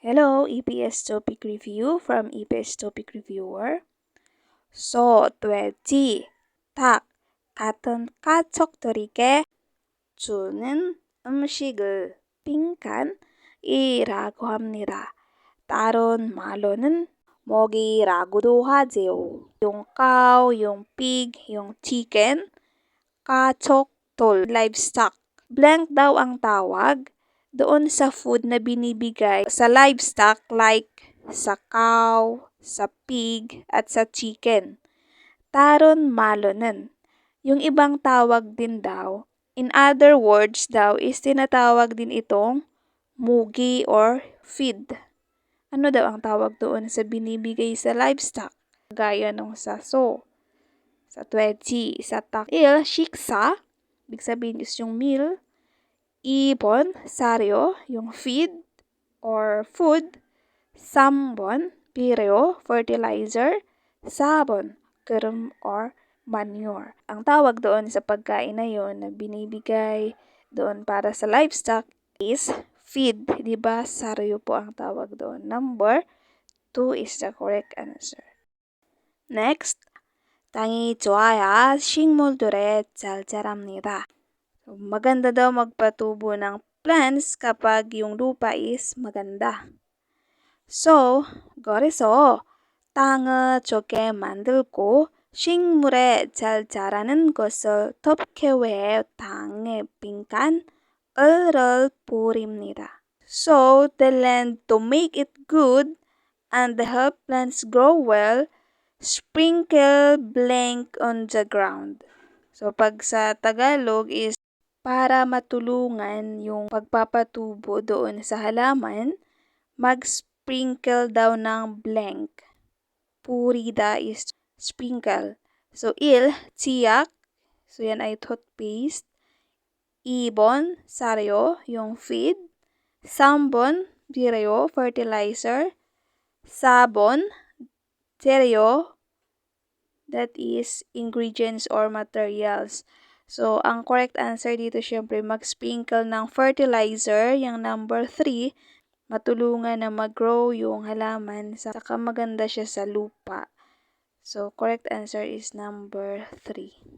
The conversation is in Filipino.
Hello, EPS Topic Review from EPS Topic Reviewer. So, 돼지, 닭 같은 가축들에게 주는 음식을 빈칸이라고 합니다. 다른 말로는 먹이라고도 하지요. Yung cow, yung pig, yung chicken, katsoktul, livestock. Blank daw ang tawag doon sa food na binibigay sa livestock like sa cow, sa pig, at sa chicken. Taron malonen. Yung ibang tawag din daw, in other words daw is tinatawag din itong mugi or feed. Ano daw ang tawag doon sa binibigay sa livestock? Gaya nung sa tweji, sa takil, shiksa, ibig sabihin is yung meal, ibon, saryo, yung feed or food, sambon, pireo, fertilizer, sabon, germ or manure. Ang tawag doon sa pagkain na yon na binibigay doon para sa livestock is feed. Diba? Saryo po ang tawag doon. Number 2 is the correct answer. Next, 땅이 좋아야 식물들에 잘 자랍니다. So, maganda daw magpatubo ng plants kapag yung lupa is maganda. So, 그래서 땅을 좋게 만들고 식물에 잘 자라는 것을 돕기 위해 땅에 빈칸을 뿌립니다. So, the land to make it good and help plants grow well, sprinkle blank on the ground. So, pag sa Tagalog is para matulungan yung pagpapatubo doon sa halaman, mag-sprinkle daw ng blank. Purida is sprinkle. So, tiyak. So, yan ay toothpaste. Ibon, saryo, yung feed. Sambon, bireo, fertilizer. Sabon, teryo, that is ingredients or materials. So, ang correct answer dito syempre mag-sprinkle ng fertilizer, yung number 3, matulungan na mag-grow yung halaman, saka maganda siya sa lupa. So, correct answer is number 3.